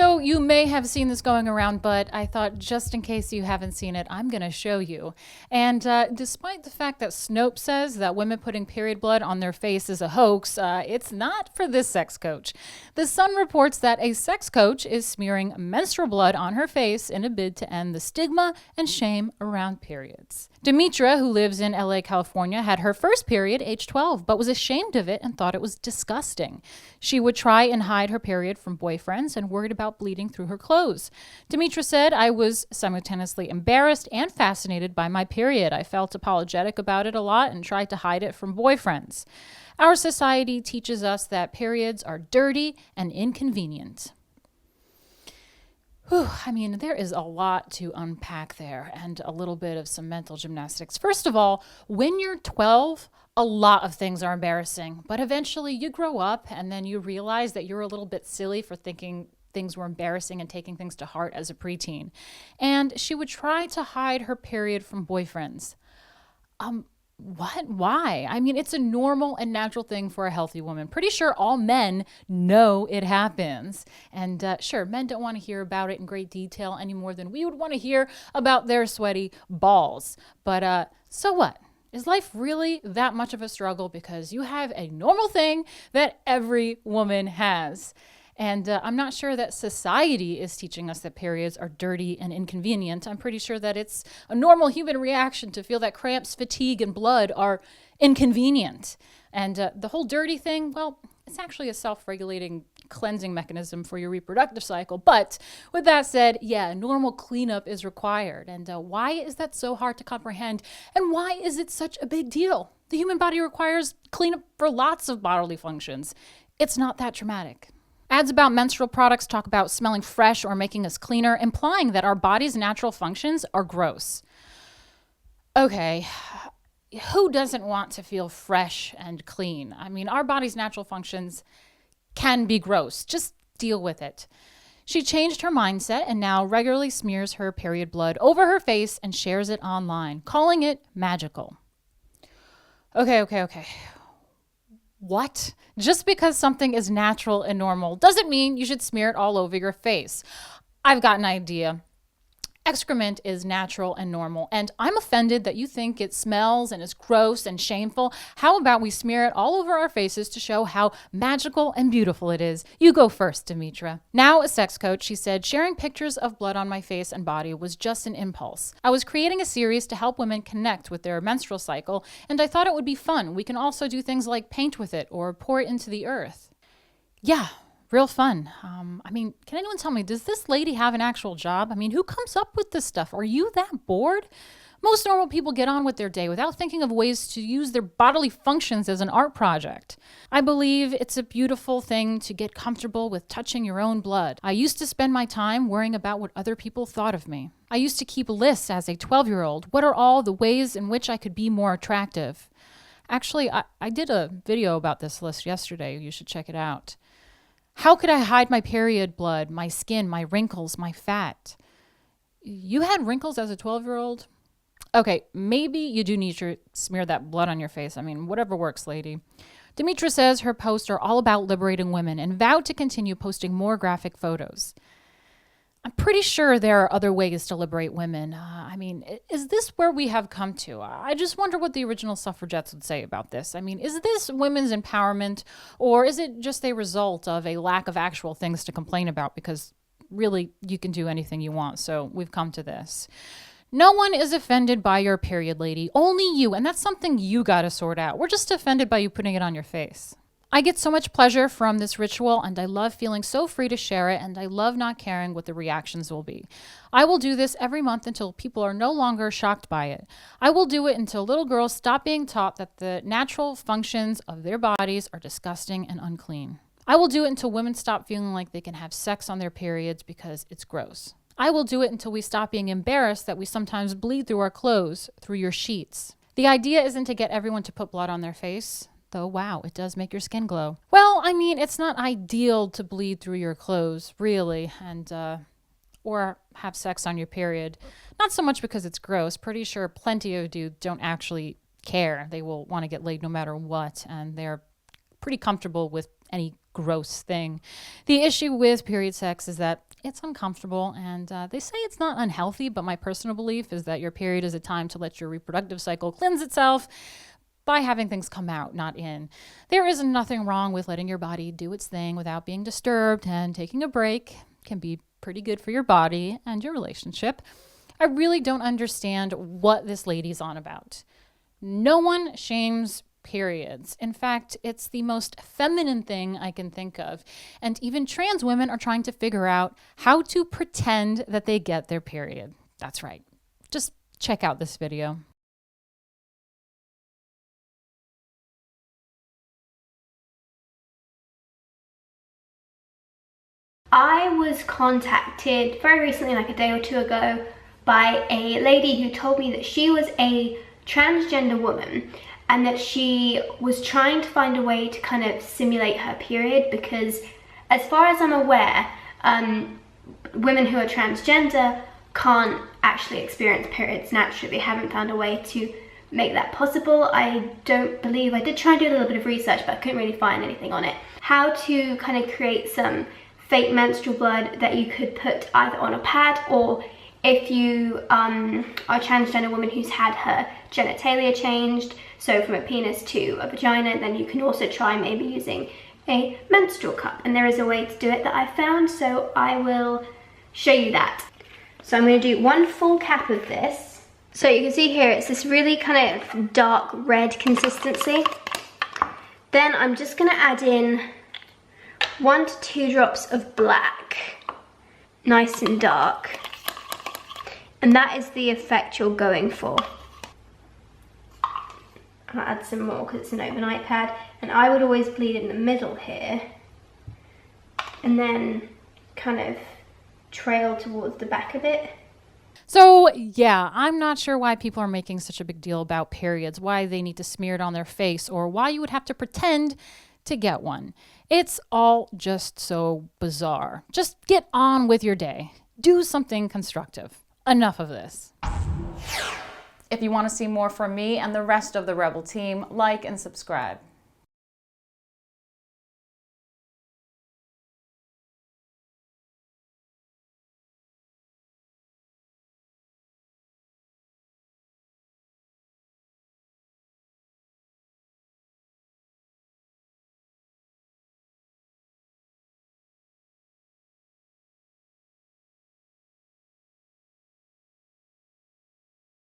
So you may have seen this going around, but I thought just in case you haven't seen it, I'm going to show you. And despite the fact that Snopes says that women putting period blood on their face is a hoax, it's not for this sex coach. The Sun reports that a sex coach is smearing menstrual blood on her face in a bid to end the stigma and shame around periods. Demetra, who lives in LA, California, had her first period age 12, but was ashamed of it and thought it was disgusting. She would try and hide her period from boyfriends and worried about bleeding through her clothes. Demetra said, "I was simultaneously embarrassed and fascinated by my period. I felt apologetic about it a lot and tried to hide it from boyfriends. Our society teaches us that periods are dirty and inconvenient." Whew, I mean, there is a lot to unpack there and a little bit of some mental gymnastics. First of all, when you're 12, a lot of things are embarrassing, but eventually you grow up and then you realize that you're a little bit silly for thinking things were embarrassing and taking things to heart as a preteen. And she would try to hide her period from boyfriends. What? Why? I mean, it's a normal and natural thing for a healthy woman. Pretty sure all men know it happens. And sure, men don't want to hear about it in great detail any more than we would want to hear about their sweaty balls. But so what? Is life really that much of a struggle because you have a normal thing that every woman has? And I'm not sure that society is teaching us that periods are dirty and inconvenient. I'm pretty sure that it's a normal human reaction to feel that cramps, fatigue, and blood are inconvenient. And the whole dirty thing, well, it's actually a self-regulating cleansing mechanism for your reproductive cycle. But with that said, yeah, normal cleanup is required. And why is that so hard to comprehend? And why is it such a big deal? The human body requires cleanup for lots of bodily functions. It's not that dramatic. Ads about menstrual products talk about smelling fresh or making us cleaner, implying that our body's natural functions are gross. Okay, who doesn't want to feel fresh and clean? I mean, our body's natural functions can be gross. Just deal with it. She changed her mindset and now regularly smears her period blood over her face and shares it online, calling it magical. Okay. What? Just because something is natural and normal doesn't mean you should smear it all over your face. I've got an idea. Excrement is natural and normal, and I'm offended that you think it smells and is gross and shameful. How about we smear it all over our faces to show how magical and beautiful it is? You go first, Demetra. Now a sex coach, she said, sharing pictures of blood on my face and body was just an impulse. I was creating a series to help women connect with their menstrual cycle, and I thought it would be fun. We can also do things like paint with it or pour it into the earth. Yeah. Real fun. I mean, can anyone tell me, does this lady have an actual job? I mean, who comes up with this stuff? Are you that bored? Most normal people get on with their day without thinking of ways to use their bodily functions as an art project. I believe it's a beautiful thing to get comfortable with touching your own blood. I used to spend my time worrying about what other people thought of me. I used to keep lists as a 12-year-old. What are all the ways in which I could be more attractive? Actually, I did a video about this list yesterday. You should check it out. How could I hide my period blood, my skin, my wrinkles, my fat? You had wrinkles as a 12-year-old? Okay, maybe you do need to smear that blood on your face. I mean, whatever works, lady. Demetra says her posts are all about liberating women and vowed to continue posting more graphic photos. I'm pretty sure there are other ways to liberate women. I mean, is this where we have come to? I just wonder what the original suffragettes would say about this. I mean, is this women's empowerment, or is it just a result of a lack of actual things to complain about? Because really, you can do anything you want, so we've come to this. No one is offended by your period, lady. Only you, and that's something you gotta sort out. We're just offended by you putting it on your face. I get so much pleasure from this ritual, and I love feeling so free to share it, and I love not caring what the reactions will be. I will do this every month until people are no longer shocked by it. I will do it until little girls stop being taught that the natural functions of their bodies are disgusting and unclean. I will do it until women stop feeling like they can have sex on their periods because it's gross. I will do it until we stop being embarrassed that we sometimes bleed through our clothes, through your sheets. The idea isn't to get everyone to put blood on their face. Though, wow, it does make your skin glow. Well, I mean, it's not ideal to bleed through your clothes, really, and or have sex on your period. Not so much because it's gross. Pretty sure plenty of dudes don't actually care. They will want to get laid no matter what, and they're pretty comfortable with any gross thing. The issue with period sex is that it's uncomfortable, and they say it's not unhealthy, but my personal belief is that your period is a time to let your reproductive cycle cleanse itself by having things come out, not in. There is nothing wrong with letting your body do its thing without being disturbed, and taking a break can be pretty good for your body and your relationship. I really don't understand what this lady's on about. No one shames periods. In fact, it's the most feminine thing I can think of. And even trans women are trying to figure out how to pretend that they get their period. That's right. Just check out this video. I was contacted very recently, like a day or two ago, by a lady who told me that she was a transgender woman and that she was trying to find a way to kind of simulate her period, because as far as I'm aware, women who are transgender can't actually experience periods naturally. They haven't found a way to make that possible. I don't believe, I did try and do a little bit of research, but I couldn't really find anything on it. How to kind of create some fake menstrual blood that you could put either on a pad, or if you are a transgender woman who's had her genitalia changed, so from a penis to a vagina, then you can also try maybe using a menstrual cup. And there is a way to do it that I found, so I will show you that. So I'm going to do 1 full cap of this. So you can see here, it's this really kind of dark red consistency. Then I'm just going to add in 1 to 2 drops of black, nice and dark. And that is the effect you're going for. I'll add some more because it's an overnight pad. And I would always bleed in the middle here, and then kind of trail towards the back of it. So yeah, I'm not sure why people are making such a big deal about periods, why they need to smear it on their face, or why you would have to pretend to get one. It's all just so bizarre. Just get on with your day. Do something constructive. Enough of this. If you want to see more from me and the rest of the Rebel team, like and subscribe.